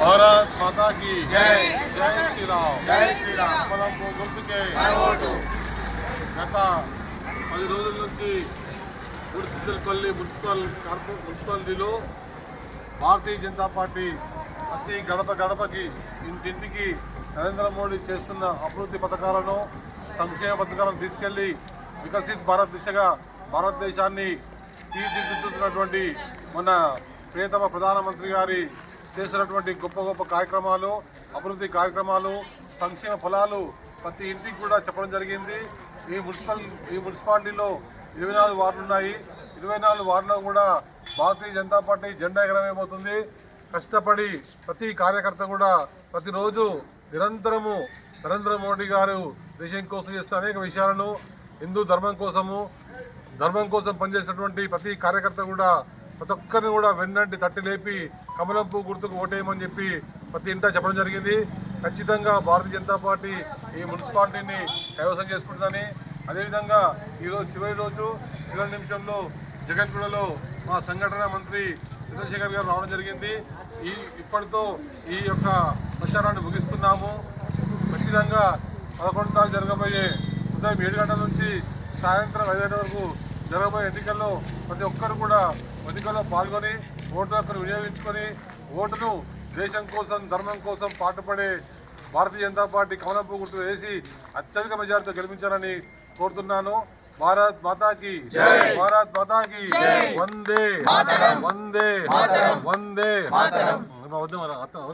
భారత్ మాతా key జై. జై శ్రీరామ్. జై శ్రీరామ్. కమలంపు గుర్తుకే గత 10 రోజుల నుంచి చిత్తలపల్లి మున్సిపాలిటీలో భారతీయ జనతా పార్టీ ప్రతి గడప గడపకి ఇంటింటికి నరేంద్ర మోడీ చేస్తున్న అభివృద్ధి పథకాలను సంక్షేమ పథకాలను తీసుకెళ్లి వికసిత్ భారత్ దిశగా భారతదేశాన్ని తీర్చిదిద్దుతున్నటువంటి మన ప్రియతమ ప్రధానమంత్రి గారి చేసినటువంటి గొప్ప గొప్ప కార్యక్రమాలు, అభివృద్ధి కార్యక్రమాలు, సంక్షేమ ఫలాలు ప్రతి ఇంటికి కూడా చెప్పడం జరిగింది. ఈ మున్సిపాలిటీలో 24 వార్డులు ఉన్నాయి. 24 వార్డులో కూడా భారతీయ జనతా పార్టీ జెండా ఎగరవేయబోతుంది. కష్టపడి ప్రతి కార్యకర్త కూడా ప్రతిరోజు నిరంతరము నరేంద్ర మోడీ గారు దేశం కోసం చేస్తున్న అనేక విషయాలను, హిందూ ధర్మం కోసం పనిచేసినటువంటి ప్రతి కార్యకర్త కూడా ప్రతి ఒక్కరిని కూడా వెన్నంటి తట్టి లేపి కమలం పువ్వు గుర్తుకు ఓటేయమని చెప్పి ప్రతి ఇంటా చెప్పడం జరిగింది. ఖచ్చితంగా భారతీయ జనతా పార్టీ ఈ మున్సిపాలిటీని కైవసం చేసుకుంటుందని, అదేవిధంగా ఈరోజు చివరి నిమిషంలో జగన్గూడలో మా సంఘటన మంత్రి చంద్రశేఖర్ గారు రావడం జరిగింది. ఇప్పటితో ఈ యొక్క ప్రచారాన్ని ముగిస్తున్నాము. ఖచ్చితంగా 11 తారీఖు జరగబోయే ఉదయం 7 గంటల నుంచి సాయంత్రం 5 గంటల వరకు జరగబోయే ఎన్నికల్లో ప్రతి ఒక్కరు కూడా ఎన్నికల్లో పాల్గొని ఓటు హక్కును వినియోగించుకొని ఓటును దేశం కోసం, ధర్మం కోసం పాటుపడే భారతీయ జనతా పార్టీ కమలం పువ్వు గుర్తు వేసి అత్యధిక మెజార్టీతో గెలిపించాలని కోరుతున్నాను. భారత్ మాతా కీ జై. భారత్ మాతా కీ జై. వందే వందే వందే.